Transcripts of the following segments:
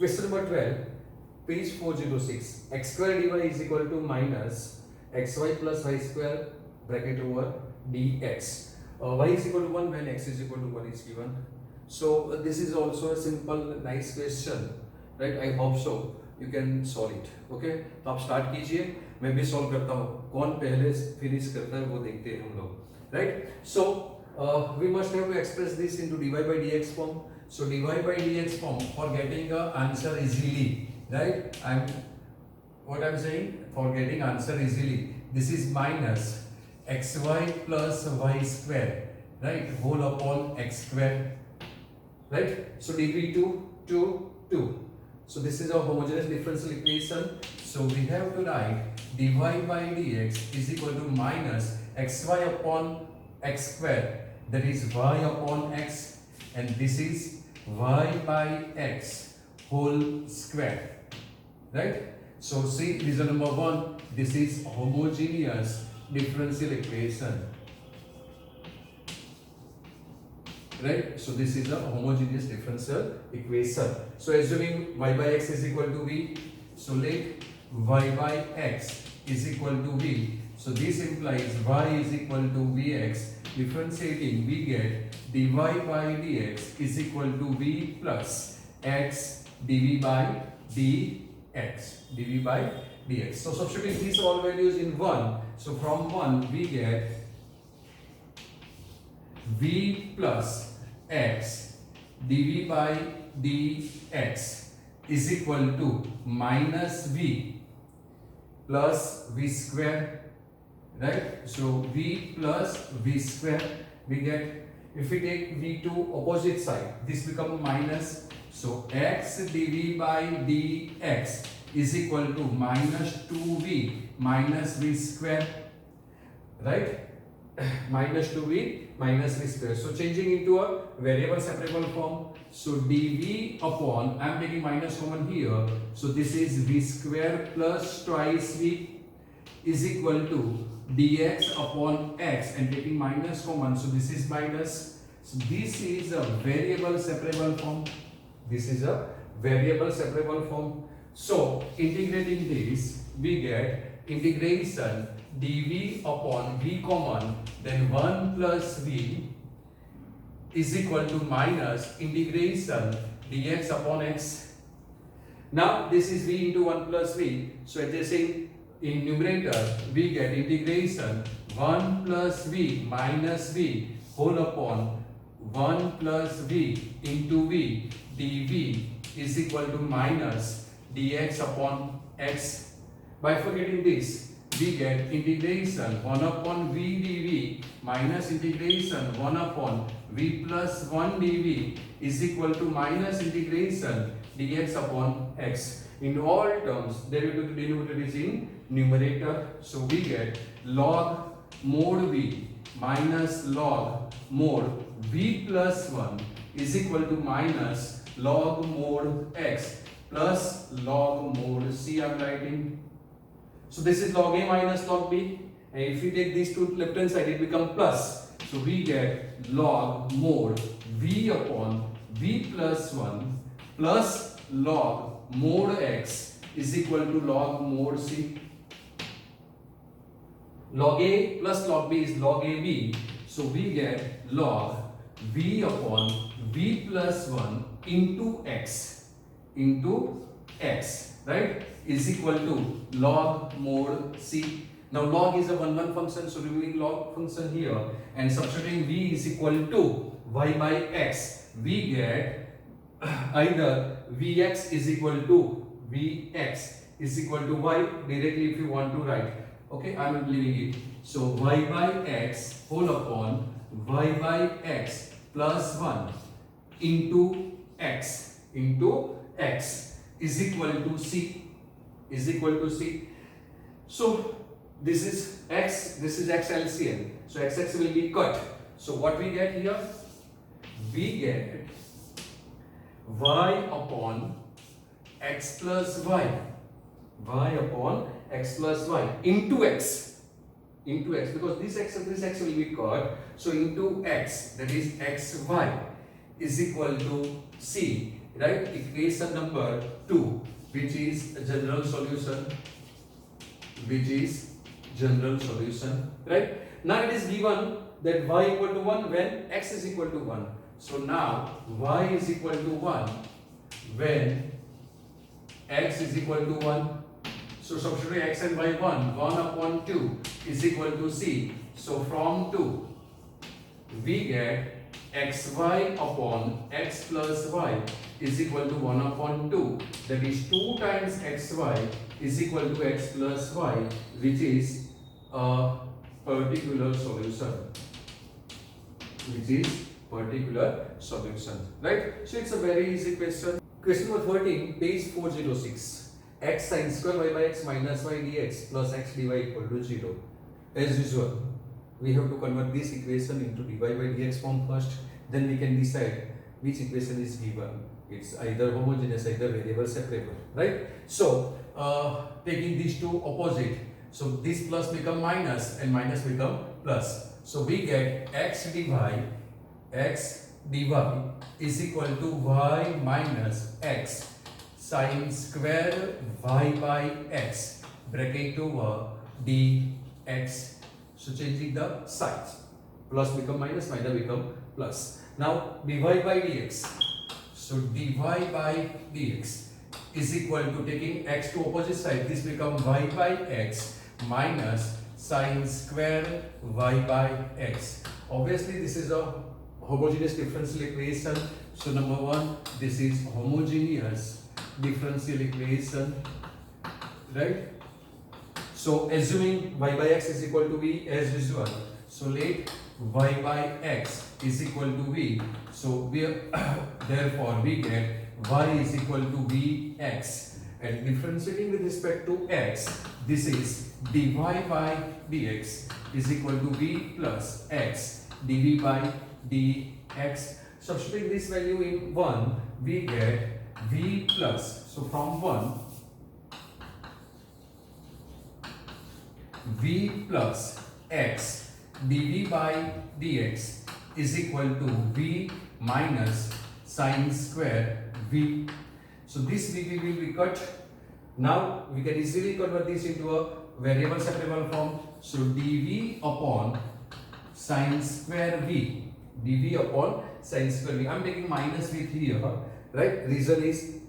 Question number 12, page 406. X square dy is equal to minus xy plus y square bracket over dx. Y is equal to 1 when x is equal to 1 is given. So this is also a simple nice question, right? I hope so you can solve it. Okay, तो आप start कीजिए, मैं भी solve करता हूँ. कौन पहले finish करता है वो देखते हैं हम लोग, right? So we must have to express this into dy by dx form. So dy by dx form for getting a answer easily, right? What I'm saying, for getting answer easily, this is minus xy plus y square, right? Whole upon x square, right? So dv 2. So this is a homogeneous differential equation. So we have to write dy by dx is equal to minus xy upon x square, that is y upon x, and this is y by x whole square, right? So see, reason number 1, this is homogeneous differential equation, right? So this is a homogeneous differential equation. So assuming y by x is equal to v, so let y by x is equal to v. So this implies y is equal to vx. Differentiating, we get dy by dx is equal to v plus x dv by dx. dv by dx. So substituting these all values in 1. So from 1 we get v plus x dv by dx is equal to minus v plus v square, right? So v plus v square we get. If we take v to opposite side, this becomes minus. So x dv by dx is equal to minus 2v minus v square, right? Minus 2v minus v square. So changing into a variable separable form. So dv upon, I am taking minus common here. So this is v square plus twice v is equal to dx upon x, and taking minus common. So this is minus. So this is a variable separable form. This is a variable separable form. So integrating this, we get integration dv upon v common, then 1 plus v is equal to minus integration dx upon x. Now this is v into 1 plus v. So adjusting in numerator, we get integration 1 plus v minus v whole upon 1 plus v into v dv is equal to minus dx upon x. Bifurcating this, we get integration 1 upon v dv minus integration 1 upon v plus 1 dv is equal to minus integration dx upon x. In all terms, derivative denominator is in numerator. So we get log mod v minus log mod v plus 1 is equal to minus log mod x plus log mod c. I am writing. So this is log a minus log b, and if we take these two left hand side, it becomes plus. So we get log mod v upon v plus 1 plus log mod x is equal to log mod c. Log a plus log b is log ab. So we get log v upon v plus 1 into x, right, is equal to log mod c. Now log is a 1 function, so removing log function here and substituting v is equal to y by x, we get either vx is equal to y directly if you want to write. Okay, I am leaving it. So y by x whole upon y by x plus 1 into x is equal to c. So this is x LCM. So x will be cut. So what we get here? We get y upon x plus y upon x plus y into x, because this x will be cut. So into x, that is xy is equal to c. right? Equation number 2, which is a general solution, right? Now it is given that y equal to 1 when x is equal to 1. So now y is equal to 1 when x is equal to 1. So substitute x and y 1 upon 2 is equal to c. So from 2 we get xy upon x plus y is equal to 1 upon 2. That is 2 times xy is equal to x plus y, which is a particular solution. Right? So it's a very easy question. Question number 13, page 406. X sin square y by x minus y dx plus x dy equal to 0. As usual, we have to convert this equation into dy by dx form first. Then we can decide which equation is given. It's either homogeneous, either variable separable, right? So taking these two opposite, so this plus become minus and minus become plus. So we get x dy is equal to y minus x sin square y by x bracket over dx. So changing the signs, plus become minus, minus become plus. Now dy by dx. So dy by dx is equal to, taking x to opposite side, this become y by x minus sin square y by x. Obviously this is a homogeneous differential equation. So number 1, this is homogeneous differential equation, right? So assuming y by x is equal to v as usual, so let y by x is equal to v. So we therefore we get y is equal to vx, and differentiating with respect to x, this is dy by dx is equal to v plus x dv by dx. Substituting this value in 1, we get v plus, so from 1 v plus x dv by dx is equal to v minus sin square v. So this v will be cut. Now we can easily convert this into a variable separable form. So dv upon sin square v, dv upon sin square v. I am taking minus v here, right? Reason is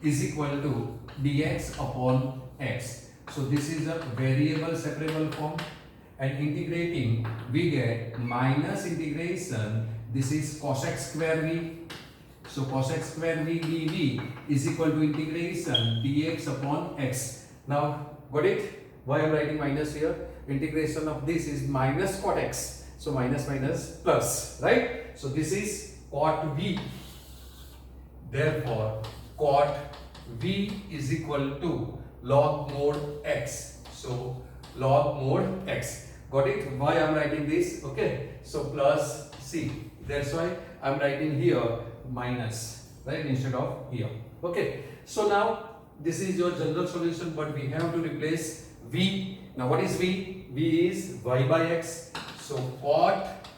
is equal to dx upon x. So this is a variable separable form, and integrating we get minus integration, this is cos x square v. So cos x square v dv is equal to integration dx upon x. Now got it? Why I am writing minus here? Integration of this is minus cot x. So minus minus plus, right? So this is cot v. Therefore cot v is equal to log mod x. So log mod x. Got it? Why I am writing this? Okay. So plus c. That's why I am writing here minus, right, instead of here. Okay. So now this is your general solution, but we have to replace v. Now what is v? v is y by x. So cot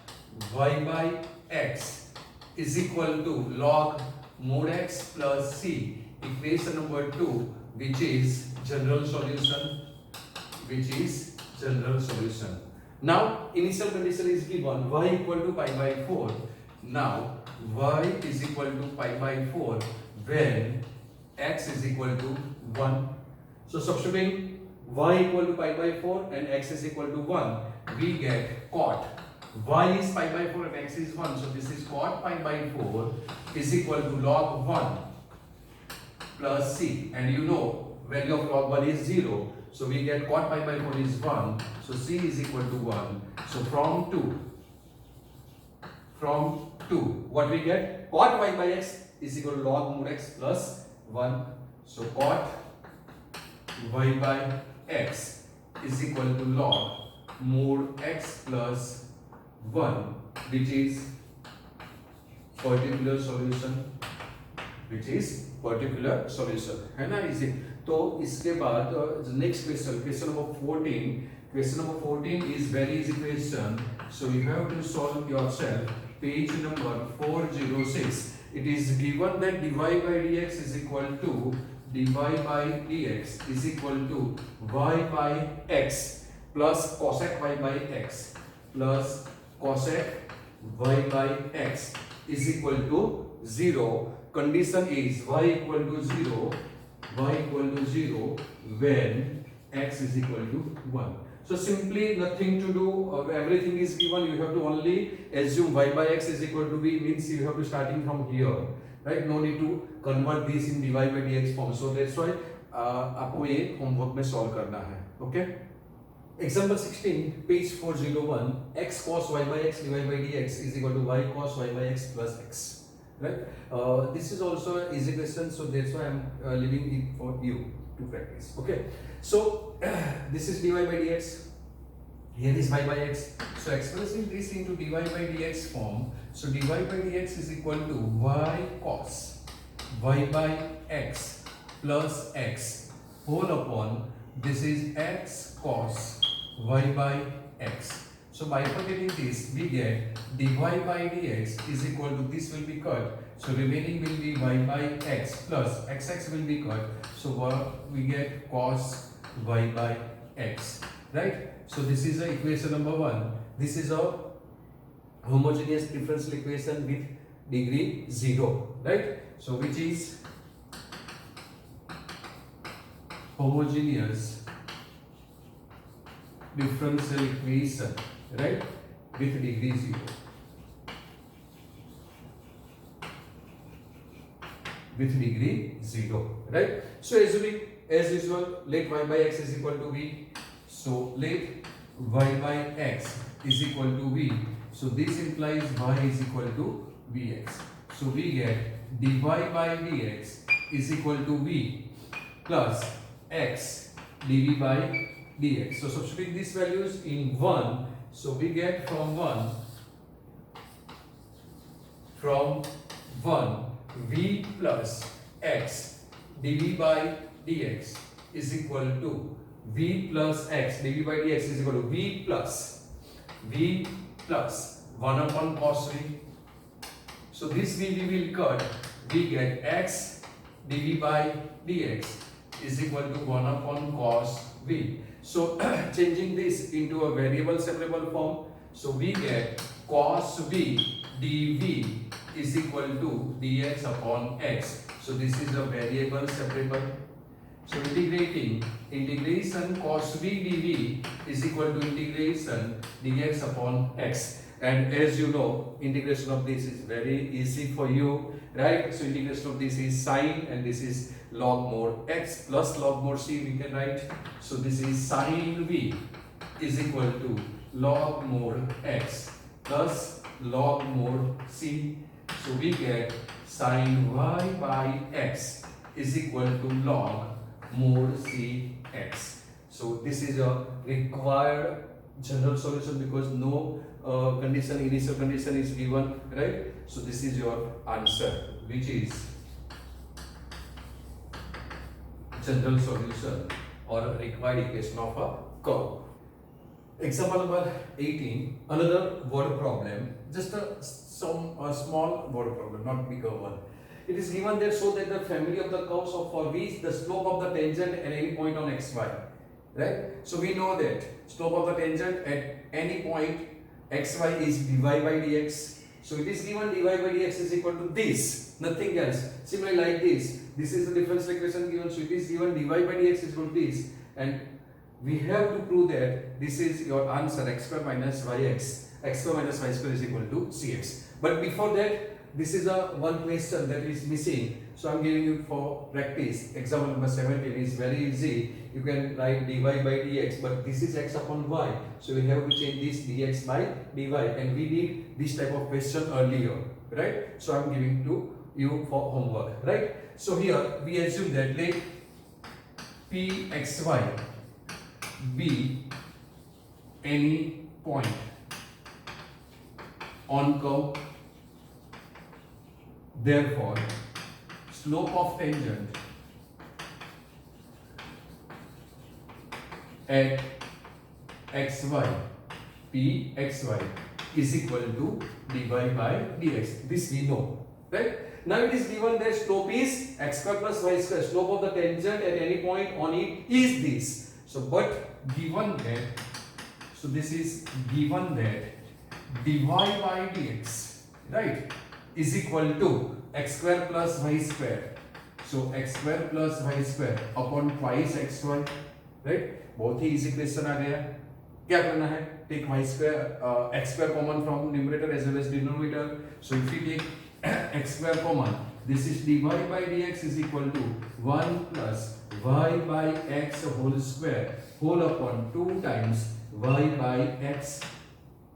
y by x is equal to log mod x plus c. Equation number 2, which is general solution. Now initial condition is given y equal to pi by 4. Now y is equal to pi by 4 when x is equal to 1. So substituting y equal to pi by 4 and x is equal to 1, we get cot y is pi by 4 and x is 1. So this is cot pi by 4 is equal to log 1 plus c, and you know value of log 1 is 0. So we get cot pi by 4 is 1. So c is equal to 1. So from 2 what we get? Cot y by x is equal to log mod x plus 1. So cot y by x is equal to log mod x plus 1, which is particular solution. है ना? Easy. तो इसके बाद next question number 14 is very easy question. So you have to solve yourself. Page number 406. it is given that dy by dx is equal to dy by dx is equal to y by x plus cosec y by x plus cosec y by x is equal to 0. Condition is y equal to 0 when x is equal to 1. So simply nothing to do, everything is given, you have to only assume y by x is equal to v, means you have to starting from here, right? No need to convert this in dy by dx form. So that's why आपको ये homework में solve करना है. Okay? Example 16, page 401, x cos y by x divided by dx is equal to y cos y by x plus x. Right? This is also an easy question, so that's why I'm leaving it for you to practice. Okay? So this is dy by dx. Here is y by x. So expressing this into dy by dx form, so dy by dx is equal to y cos y by x plus x whole upon this is x cos y by x. So bifurcating this, we get dy by dx is equal to, this will be cut, so remaining will be y by x plus xx will be cut, so we get cos y by x, right? So this is the equation number 1. This is a homogeneous differential equation with degree 0, right? So which is homogeneous differential equation, right, with degree 0. With degree 0, right? So assuming as usual, let y by x is equal to v. So let y by x is equal to v. So this implies y is equal to vx. So we get dy by dx is equal to v plus x dv by dx. So substituting these values in 1, so we get from 1 v plus x dv by dx is equal to v plus x dv by dx is equal to v plus 1 upon cos v. So this v will cut, we get x dv by dx is equal to 1 upon cos v. So changing this into a variable separable form, so we get cos v dv is equal to dx upon x. So this is a variable separable. So integration cos v dv is equal to integration dx upon x. And as you know, integration of this is very easy for you, right? So integration of this is sine, and this is log mod x plus log mod c, we can write. So this is sine v is equal to log mod x plus log mod c. So we get sine y by x is equal to log mod c x. So this is a required general solution because no initial condition is given, right? So this is your answer, which is general solution or required equation of a curve. Example number 18, another word problem, just a small word problem, not bigger one. It is given there so that the family of the curves of for which the slope of the tangent at any point on xy, right? So we know that slope of the tangent at any point xy is dy by dx. So it is given dy by dx is equal to this, nothing else. Similarly like this, this is the differential equation given, so it is given dy by dx is equal to this, and we have to prove that this is your answer, x square minus yx, x square minus y square is equal to cx. But before that, this is a one question that is missing, so I am giving you for practice. Example number 17 is very easy. You can write dy by dx, but this is x upon y, so we have to change this dx by dy, and we did this type of question earlier, right? So I am giving to you for homework, right? So here we assume that let pxy be any point on curve. Therefore, slope of tangent at xy, pxy is equal to dy by dx. This we know, right? Now it is given that slope is x square plus y square. Slope of the tangent at any point on it is this. So but given that, so this is given that dy by dx, right, is equal to x square plus y square. So x square plus y square upon twice xy, right? बहुत ही easy question आ गया. क्या करना है? Take y square, x square common from numerator as well as denominator. So if we take x square common, this is dy by dx is equal to 1 plus y by x whole square whole upon 2 times y by x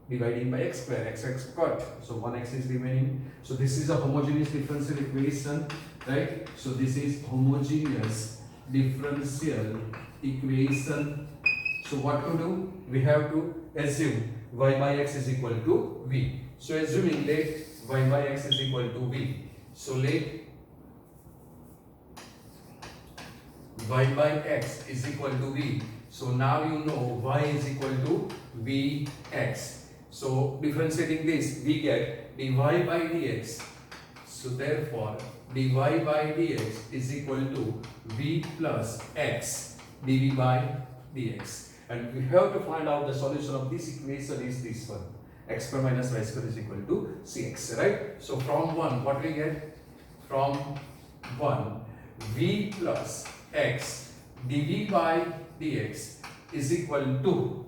dividing by x square, x cut. So 1x is remaining. So this is a homogeneous differential equation, right? So this is homogeneous differential equation. So what to do? We have to assume y by x is equal to v. So assuming let y by x is equal to v. So let y by x is equal to v. So now you know y is equal to vx. So differentiating this, we get dy by dx. So therefore dy by dx is equal to v plus x dv by dx. And we have to find out the solution of this equation is this one. X square minus y square is equal to cx, right? So from 1, what we get? From 1, v plus x dv by dx is equal to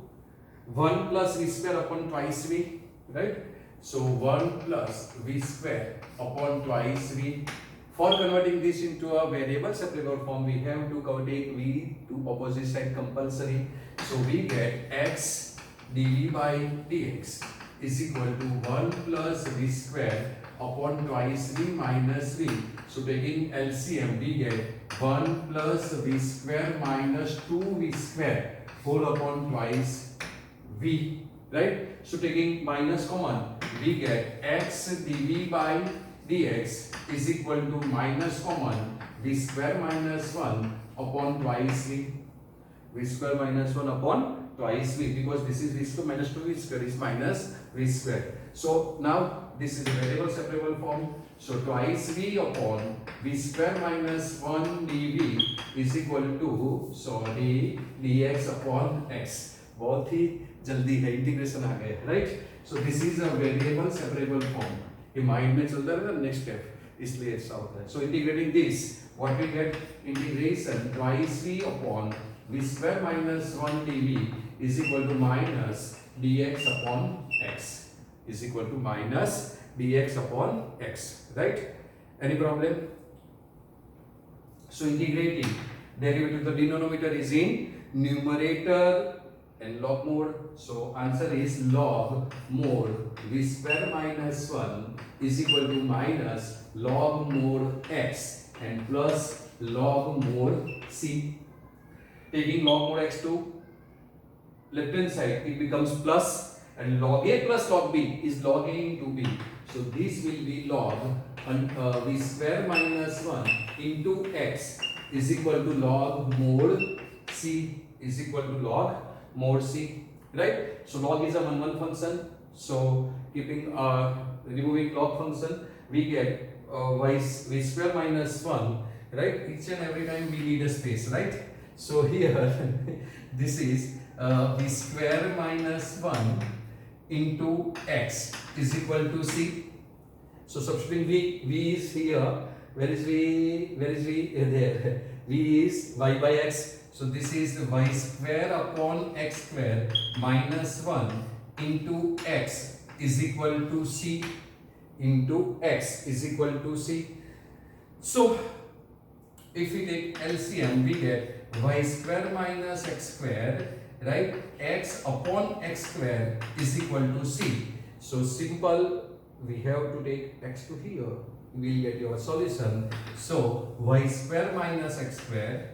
1 plus v square upon twice v, right? So 1 plus v square upon twice v. For converting this into a variable separable form, we have to take v to opposite side compulsory. So we get x dv by dx is equal to 1 plus v square upon twice v minus v. So taking LCM, we get 1 plus v square minus 2v square whole upon twice v, right? So taking minus common, we get x dv by dx is equal to minus common v square minus 1 upon twice v. V square minus 1 upon twice v, because this is v square minus 2v square is minus v square. So now this is a variable separable form. So twice v upon v square minus 1 dv is equal to, sorry, dx upon x. बहुत ही जल्दी है, integration आ गया, right? So this is a variable separable form. ये mind में चलता रहता है next step, इसलिए ऐसा होता है. So integrating this, what we get? Integration twice v upon v square minus 1 dv is equal to minus dx upon x is equal to minus dx upon x, right? Any problem? So integrating, derivative of the denominator is in numerator and log mode. So answer is log mode v square minus 1 is equal to minus log mode x and plus log mode c. Taking log mode x to left hand side, it becomes plus, and log a plus log b is log a into b. So this will be log v square minus 1 into x is equal to log mode c is equal to log mode c, right? So log is a one function. So keeping removing log function, we get v square minus 1, right? Each and every time we need a space, right? So here this is v square minus 1 into x is equal to c. So substituting v is here. Where is v? Where is v? There. V is y by x. So this is y square upon x square minus 1 into x is equal to c into x is equal to c. So if we take LCM, we get y square minus x square, right? X upon x square is equal to c. So simple, we have to take x to here, we will get your solution. So y square minus x square,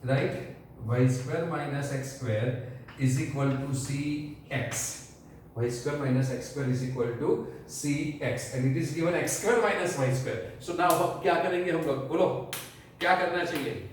right? Y square minus x square is equal to cx. Y square minus x square is equal to cx, and it is given x square minus y square. So now अब क्या करेंगे हम लोग? बोलो क्या करना चाहिए?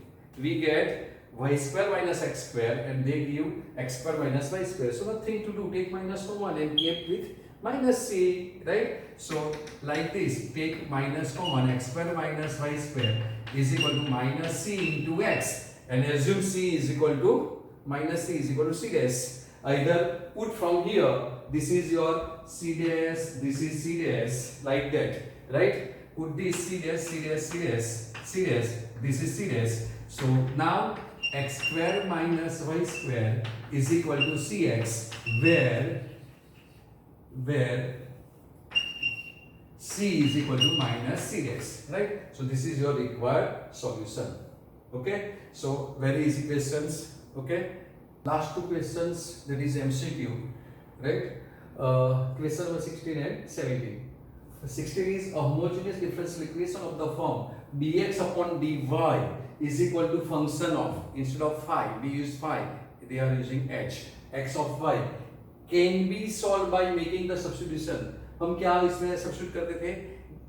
We get y square minus x square and they give x square minus y square. So nothing to do, take minus from 1 and keep with minus c, right? So like this, take minus common, x square minus y square is equal to minus c into x, and assume c is equal to minus c is equal to c dash. Either put from here, this is your c dash, this is c dash, like that, right? Put this c dash, c dash, c dash, c dash, this is c dash. So now x square minus y square is equal to cx, where c is equal to minus c dash, right? So this is your required solution. Okay, so very easy questions. Okay, last two questions, that is MCQ, right? Question number 16 and 17. 16 is a homogeneous differential equation of the form dx upon dy is equal to function of, instead of phi we use phi, they are using h, x of y can be solved by making the substitution. हम क्या इसमें substitute करते थे,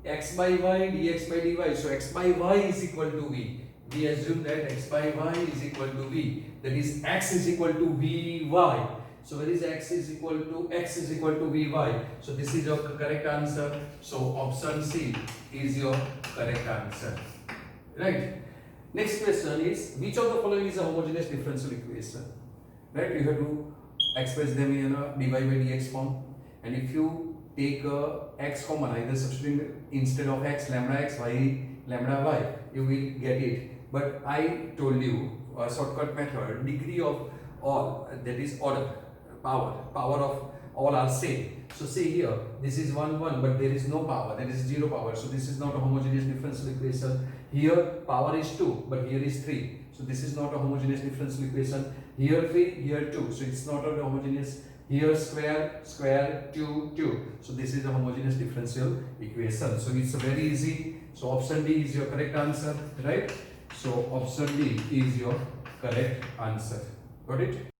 x by y dx by dy, so x by y is equal to v, we assume that x by y is equal to v, that is x is equal to vy. So where is x is equal to vy, so this is your correct answer. So option C is your correct answer, right? Next question is, which of the following is a homogeneous differential equation, right? You have to express them in a dy by dx form, and if you take x common, either substituting instead of x lambda x y lambda y, you will get it. But I told you a shortcut method, degree of all, that is order, power of all are same. So see here, this is 1 1, but there is no power, there is 0 power, so this is not a homogeneous differential equation. Here power is 2, but here is 3, so this is not a homogeneous differential equation. Here 3, here 2, so it's not a homogeneous. Here square 2, so this is a homogeneous differential equation. So it's very easy. So option D is your correct answer, right? So option D is your correct answer. Got it?